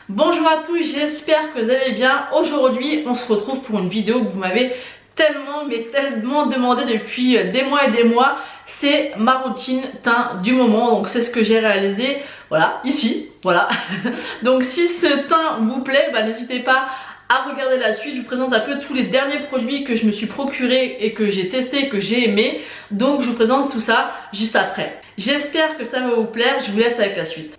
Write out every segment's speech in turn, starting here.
Bonjour à tous, j'espère que vous allez bien. Aujourd'hui on se retrouve pour une vidéo que vous m'avez tellement demandé depuis des mois et des mois. C'est ma routine teint du moment, donc c'est ce que j'ai réalisé, voilà, ici, voilà. Donc si ce teint vous plaît, n'hésitez pas à regarder la suite. Je vous présente un peu tous les derniers produits que je me suis procuré et que j'ai testé, que j'ai aimé. Donc je vous présente tout ça juste après. J'espère que ça va vous plaire, je vous laisse avec la suite.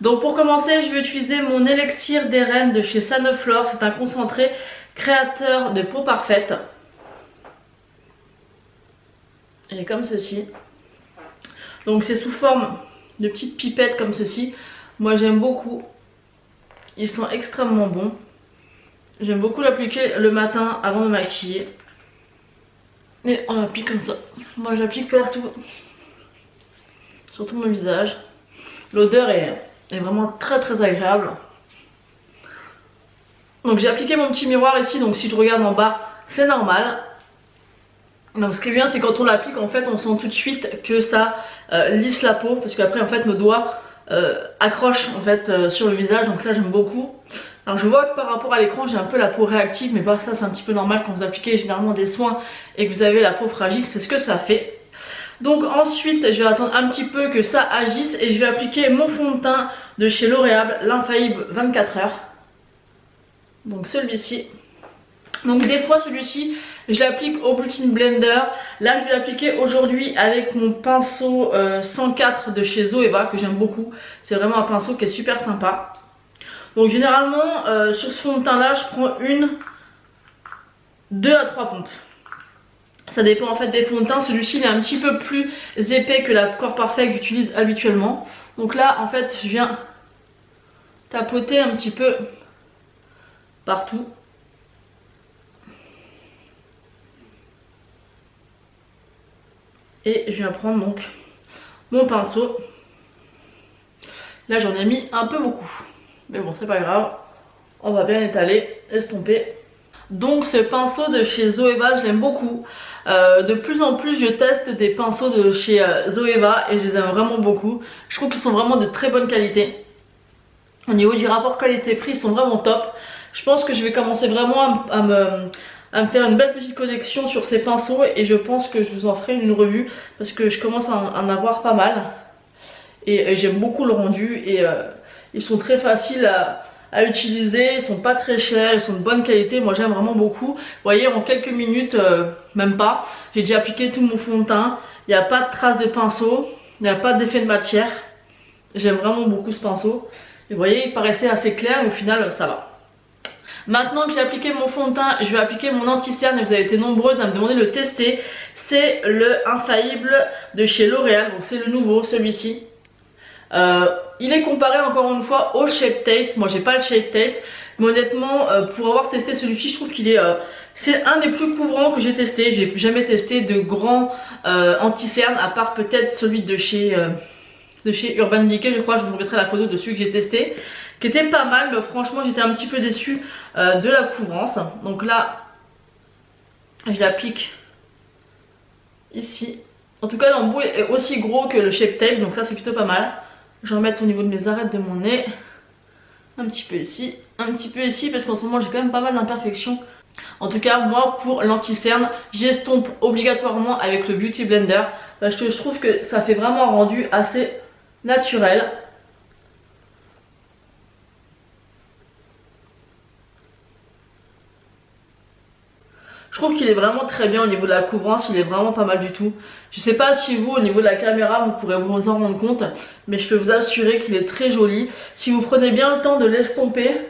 Donc pour commencer, je vais utiliser mon élixir des reines de chez Sanoflore. C'est un concentré créateur de peau parfaite. Il est comme ceci. Donc c'est sous forme de petites pipettes comme ceci. Moi j'aime beaucoup. Ils sont extrêmement bons. J'aime beaucoup l'appliquer le matin avant de maquiller. Et on applique comme ça. Moi j'applique partout. Surtout mon visage. L'odeur est vraiment très agréable. Donc j'ai appliqué mon petit miroir ici, donc si je regarde en bas c'est normal. Donc ce qui est bien c'est quand on l'applique en fait on sent tout de suite que ça lisse la peau, parce qu'après en fait nos doigts accrochent en fait sur le visage, donc ça j'aime beaucoup. Alors je vois que par rapport à l'écran j'ai un peu la peau réactive, mais ça c'est un petit peu normal quand vous appliquez généralement des soins et que vous avez la peau fragile, c'est ce que ça fait. Donc ensuite je vais attendre un petit peu que ça agisse et je vais appliquer mon fond de teint de chez L'Oréal, l'infaillible 24 heures. Donc celui-ci. Donc des fois celui-ci je l'applique au Beauty Blender. Là je vais l'appliquer aujourd'hui avec mon pinceau 104 de chez Zoeva que j'aime beaucoup. C'est vraiment un pinceau qui est super sympa. Donc généralement sur ce fond de teint là je prends 2 à 3 pompes. Ça dépend en fait des fonds de teint. Celui-ci il est un petit peu plus épais que la Corps Parfait que j'utilise habituellement. Donc là en fait je viens tapoter un petit peu partout. Et je viens prendre donc mon pinceau. Là j'en ai mis un peu beaucoup. Mais bon c'est pas grave. On va bien étaler, estomper. Donc ce pinceau de chez Zoeva je l'aime beaucoup. De plus en plus je teste des pinceaux de chez Zoeva et je les aime vraiment beaucoup. Je trouve qu'ils sont vraiment de très bonne qualité. Au niveau du rapport qualité-prix ils sont vraiment top. Je pense que je vais commencer vraiment à me faire une belle petite collection sur ces pinceaux et je pense que je vous en ferai une revue parce que je commence à en avoir pas mal. Et j'aime beaucoup le rendu et ils sont très faciles à utiliser, ils sont pas très chers, ils sont de bonne qualité, moi j'aime vraiment beaucoup. Vous voyez en quelques minutes, même pas, j'ai déjà appliqué tout mon fond de teint, il n'y a pas de traces de pinceau, il n'y a pas d'effet de matière. J'aime vraiment beaucoup ce pinceau. Et vous voyez il paraissait assez clair mais au final ça va. Maintenant que j'ai appliqué mon fond de teint, je vais appliquer mon anti-cerne et vous avez été nombreuses à me demander de le tester. C'est le infaillible de chez L'Oréal, donc c'est le nouveau, celui-ci. Il est comparé encore une fois au Shape Tape. Moi j'ai pas le Shape Tape, mais honnêtement pour avoir testé celui-ci je trouve qu'il est c'est un des plus couvrants que j'ai testé. J'ai jamais testé de grand anti-cerne à part peut-être celui de chez Urban Decay, je crois. Je vous mettrai la photo de celui que j'ai testé qui était pas mal, mais franchement j'étais un petit peu déçue de la couvrance. Donc là je l'applique ici. En tout cas l'embout est aussi gros que le Shape Tape, donc ça c'est plutôt pas mal. Je vais en mettre au niveau de mes arêtes de mon nez. Un petit peu ici, un petit peu ici, parce qu'en ce moment j'ai quand même pas mal d'imperfections. En tout cas moi pour l'anti-cerne j'estompe obligatoirement avec le Beauty Blender parce que je trouve que ça fait vraiment un rendu assez naturel. Je trouve qu'il est vraiment très bien au niveau de la couvrance, il est vraiment pas mal du tout. Je sais pas si vous, au niveau de la caméra, vous pourrez vous en rendre compte, mais je peux vous assurer qu'il est très joli. Si vous prenez bien le temps de l'estomper,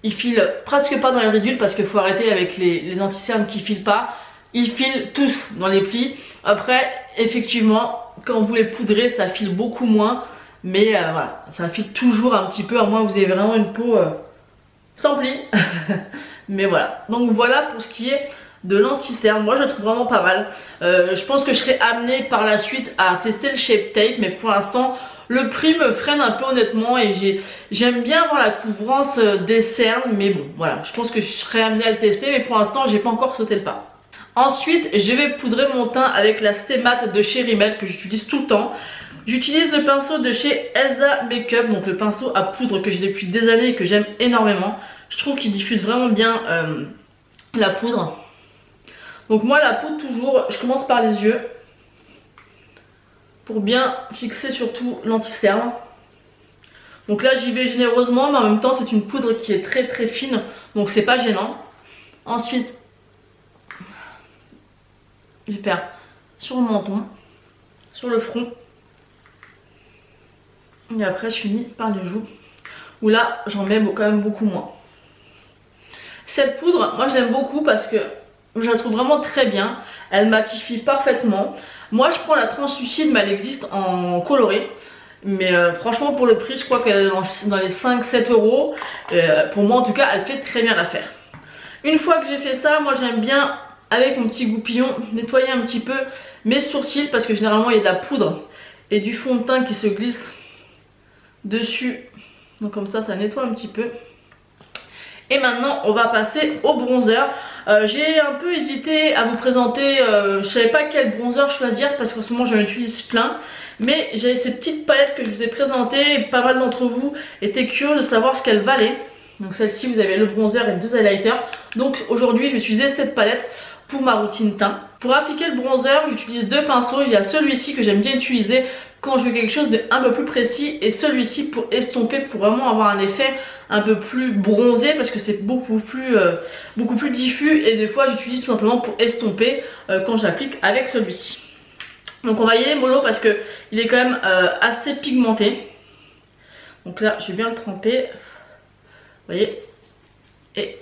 il file presque pas dans les ridules parce qu'il faut arrêter avec les anti-cernes qui filent pas. Ils filent tous dans les plis. Après, effectivement, quand vous les poudrez, ça file beaucoup moins. Mais voilà, ça file toujours un petit peu, à moins que vous ayez vraiment une peau sans plis. Mais voilà, donc voilà pour ce qui est de l'anti-cerne. Moi je le trouve vraiment pas mal. Je pense que je serai amenée par la suite à tester le Shape Tape, mais pour l'instant le prix me freine un peu honnêtement et j'aime bien avoir la couvrance des cernes, mais bon voilà, je pense que je serai amenée à le tester, mais pour l'instant j'ai pas encore sauté le pas. Ensuite je vais poudrer mon teint avec la Stay Matte de chez Rimmel que j'utilise tout le temps. J'utilise le pinceau de chez Elsa Makeup, donc le pinceau à poudre que j'ai depuis des années et que j'aime énormément. Je trouve qu'il diffuse vraiment bien la poudre. Donc moi la poudre toujours, je commence par les yeux pour bien fixer surtout l'anti-cerne. Donc là j'y vais généreusement, mais en même temps c'est une poudre qui est très très fine, donc c'est pas gênant. Ensuite je vais faire sur le menton, sur le front. Et après je finis par les joues, où là j'en mets quand même beaucoup moins. Cette poudre, moi je l'aime beaucoup parce que je la trouve vraiment très bien. Elle matifie parfaitement. Moi je prends la translucide, mais elle existe en coloré. Mais franchement pour le prix, je crois qu'elle est dans les 5-7 euros. Pour moi en tout cas, elle fait très bien l'affaire. Une fois que j'ai fait ça, moi j'aime bien, avec mon petit goupillon, nettoyer un petit peu mes sourcils. Parce que généralement il y a de la poudre et du fond de teint qui se glisse dessus. Donc comme ça nettoie un petit peu. Et maintenant on va passer au bronzer. J'ai un peu hésité à vous présenter, je savais pas quel bronzer choisir parce qu'en ce moment j'en utilise plein. Mais j'ai ces petites palettes que je vous ai présentées et pas mal d'entre vous étaient curieux de savoir ce qu'elles valaient. Donc celle-ci vous avez le bronzer et 2 highlighters. Donc aujourd'hui je vais utiliser cette palette pour ma routine teint. Pour appliquer le bronzer j'utilise 2 pinceaux. Il y a celui-ci que j'aime bien utiliser quand je veux quelque chose de un peu plus précis, et celui-ci pour estomper, pour vraiment avoir un effet un peu plus bronzé parce que c'est beaucoup plus diffus, et des fois j'utilise tout simplement pour estomper quand j'applique avec celui-ci. Donc on va y aller mollo parce que il est quand même assez pigmenté. Donc là je vais bien le tremper, vous voyez, et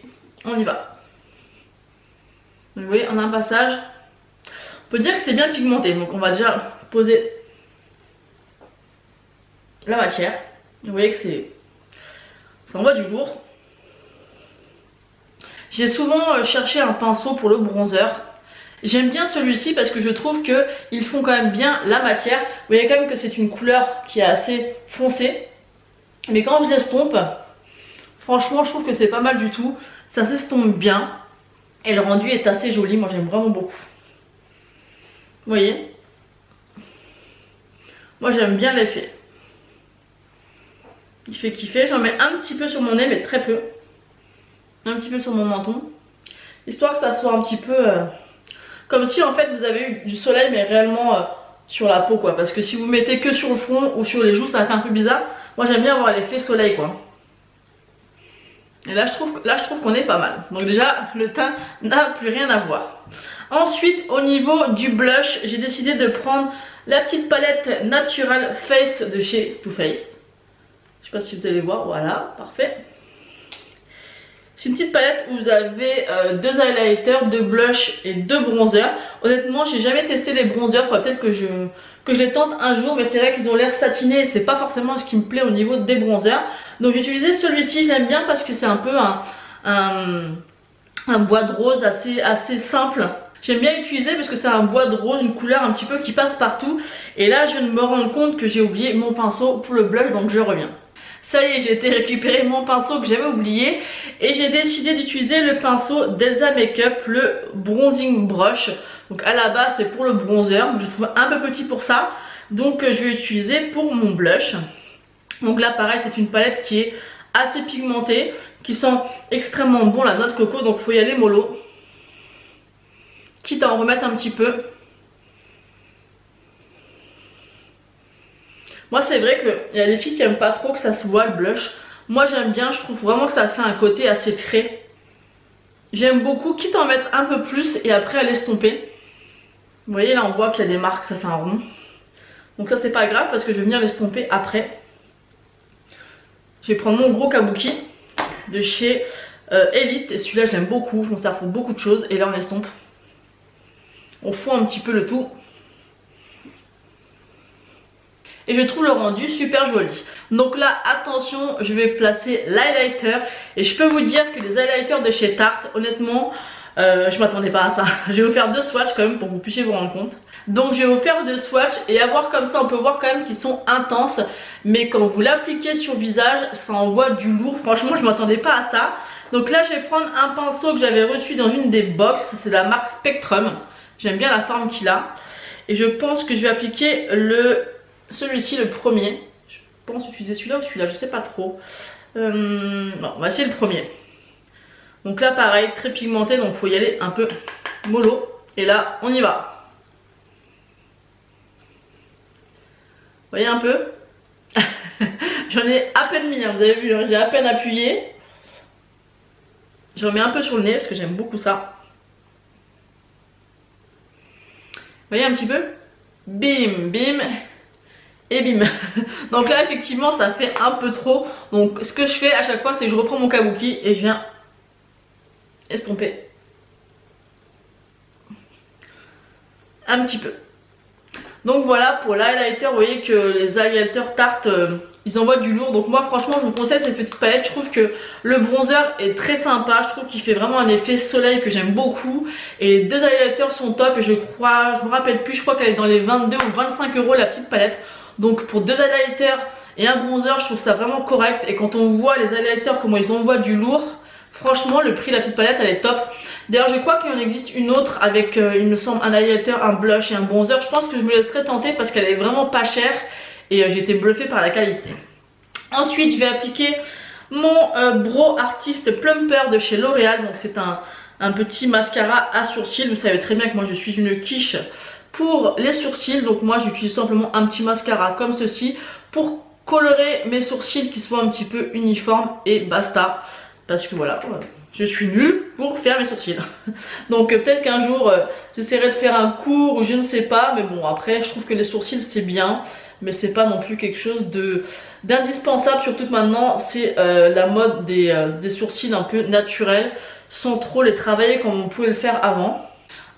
on y va. Donc vous voyez, on a un passage, on peut dire que c'est bien pigmenté. Donc on va déjà poser la matière. Vous voyez que ça envoie du lourd. J'ai souvent cherché un pinceau pour le bronzer. J'aime bien celui-ci parce que je trouve qu'ils font quand même bien la matière. Vous voyez quand même que c'est une couleur qui est assez foncée. Mais quand je l'estompe, franchement je trouve que c'est pas mal du tout. Ça s'estompe bien. Et le rendu est assez joli, moi j'aime vraiment beaucoup. Vous voyez? Moi j'aime bien l'effet. Il fait kiffer. J'en mets un petit peu sur mon nez, mais très peu. Un petit peu sur mon menton. Histoire que ça soit un petit peu... comme si en fait vous avez eu du soleil, mais réellement sur la peau quoi. Parce que si vous mettez que sur le front ou sur les joues, ça fait un peu bizarre. Moi j'aime bien avoir l'effet soleil quoi. Et là je trouve qu'on est pas mal. Donc déjà le teint n'a plus rien à voir. Ensuite au niveau du blush, j'ai décidé de prendre la petite palette Natural Face de chez Too Faced. Je sais pas si vous allez voir, voilà, parfait. C'est une petite palette où vous avez 2 highlighters, 2 blushs et 2 bronzers. Honnêtement, j'ai jamais testé les bronzers, peut-être que je les tente un jour, mais c'est vrai qu'ils ont l'air satinés et c'est pas forcément ce qui me plaît au niveau des bronzers. Donc j'ai utilisé celui-ci, je l'aime bien parce que c'est un peu un bois de rose assez simple. J'aime bien utiliser parce que c'est un bois de rose, une couleur un petit peu qui passe partout. Et là, je viens de me rendre compte que j'ai oublié mon pinceau pour le blush, donc je reviens. Ça y est, j'ai été récupérer mon pinceau que j'avais oublié et j'ai décidé d'utiliser le pinceau d'Elsa Makeup, le Bronzing Brush. Donc à la base c'est pour le bronzer, je trouve un peu petit pour ça, donc je vais utiliser pour mon blush. Donc là pareil, c'est une palette qui est assez pigmentée, qui sent extrêmement bon la noix de coco, donc il faut y aller mollo, quitte à en remettre un petit peu. Moi c'est vrai qu'il y a des filles qui aiment pas trop que ça se voit le blush. Moi j'aime bien, je trouve vraiment que ça fait un côté assez frais. J'aime beaucoup, quitte à en mettre un peu plus et après à l'estomper. Vous voyez là on voit qu'il y a des marques, ça fait un rond. Donc ça c'est pas grave parce que je vais venir l'estomper après. Je vais prendre mon gros kabuki de chez Elite. Et celui-là je l'aime beaucoup, je m'en sers pour beaucoup de choses. Et là on estompe. On fond un petit peu le tout. Et je trouve le rendu super joli. Donc là attention, je vais placer l'highlighter. Et je peux vous dire que les highlighters de chez Tarte, honnêtement, je m'attendais pas à ça. Je vais vous faire 2 swatchs quand même pour que vous puissiez vous rendre compte. Donc je vais vous faire 2 swatchs et à voir comme ça on peut voir quand même qu'ils sont intenses. Mais quand vous l'appliquez sur le visage, ça envoie du lourd. Franchement je m'attendais pas à ça. Donc là je vais prendre un pinceau que j'avais reçu dans une des box. C'est la marque Spectrum. J'aime bien la forme qu'il a. Et je pense que je vais appliquer le celui-ci, le premier. Je pense utiliser celui-là ou celui-là, je sais pas trop. Non, on va essayer le premier. Donc là pareil, très pigmenté, donc il faut y aller un peu mollo. Et là, on y va. Vous voyez un peu? J'en ai à peine mis, hein, vous avez vu, hein, j'ai à peine appuyé. J'en mets un peu sur le nez parce que j'aime beaucoup ça. Vous voyez un petit peu? Bim, bim et bim. Donc là effectivement ça fait un peu trop. Donc ce que je fais à chaque fois c'est que je reprends mon kabuki et je viens estomper un petit peu. Donc voilà pour l'highlighter, vous voyez que les highlighters Tarte ils envoient du lourd. Donc moi franchement je vous conseille cette petite palette. Je trouve que le bronzer est très sympa. Je trouve qu'il fait vraiment un effet soleil que j'aime beaucoup. Et les deux highlighters sont top. Et je me rappelle plus, je crois qu'elle est dans les 22 ou 25 € la petite palette. Donc pour deux highlighters et un bronzer je trouve ça vraiment correct. Et quand on voit les highlighters comment ils envoient du lourd, franchement le prix de la petite palette elle est top. D'ailleurs je crois qu'il en existe une autre avec il me semble un highlighter, un blush et un bronzer. Je pense que je me laisserai tenter parce qu'elle est vraiment pas chère. Et j'ai été bluffée par la qualité. Ensuite je vais appliquer mon Brow Artist Plumper de chez L'Oréal. Donc c'est un petit mascara à sourcils. Vous savez très bien que moi je suis une quiche pour les sourcils. Donc moi j'utilise simplement un petit mascara comme ceci pour colorer mes sourcils qui soient un petit peu uniformes et basta. Parce que voilà, je suis nulle pour faire mes sourcils. Donc peut-être qu'un jour j'essaierai de faire un cours ou je ne sais pas. Mais bon après je trouve que les sourcils c'est bien. Mais c'est pas non plus quelque chose d'indispensable. Surtout que maintenant c'est la mode des sourcils un peu naturels. Sans trop les travailler comme on pouvait le faire avant.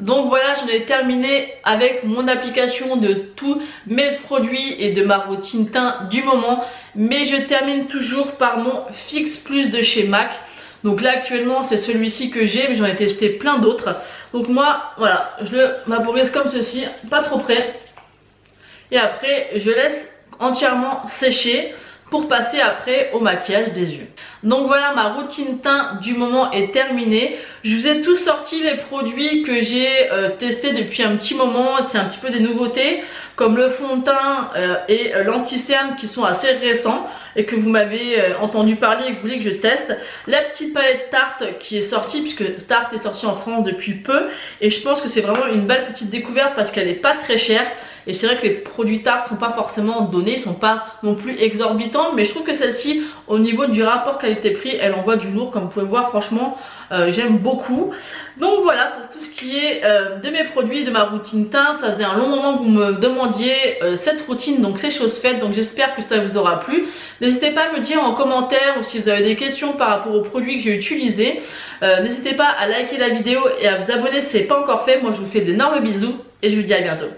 Donc voilà, j'en ai terminé avec mon application de tous mes produits et de ma routine teint du moment. Mais je termine toujours par mon Fix Plus de chez MAC. Donc là actuellement c'est celui-ci que j'ai, mais j'en ai testé plein d'autres. Donc moi voilà, je le vaporise comme ceci, pas trop près. Et après je laisse entièrement sécher pour passer après au maquillage des yeux. Donc voilà, ma routine teint du moment est terminée. Je vous ai tous sorti les produits que j'ai testés depuis un petit moment. C'est un petit peu des nouveautés comme le fond de teint et l'anti-cerne qui sont assez récents et que vous m'avez entendu parler et que vous voulez que je teste. La petite palette Tarte qui est sortie puisque Tarte est sortie en France depuis peu et je pense que c'est vraiment une belle petite découverte parce qu'elle n'est pas très chère. Et c'est vrai que les produits Tarte sont pas forcément donnés, ils sont pas non plus exorbitants, mais je trouve que celle-ci, au niveau du rapport qualité-prix, elle envoie du lourd, comme vous pouvez voir, franchement, j'aime beaucoup. Donc voilà pour tout ce qui est de mes produits, de ma routine teint. Ça faisait un long moment que vous me demandiez cette routine, donc c'est chose faite, donc j'espère que ça vous aura plu. N'hésitez pas à me dire en commentaire ou si vous avez des questions par rapport aux produits que j'ai utilisés. N'hésitez pas à liker la vidéo et à vous abonner si ce n'est pas encore fait. Moi je vous fais d'énormes bisous et je vous dis à bientôt.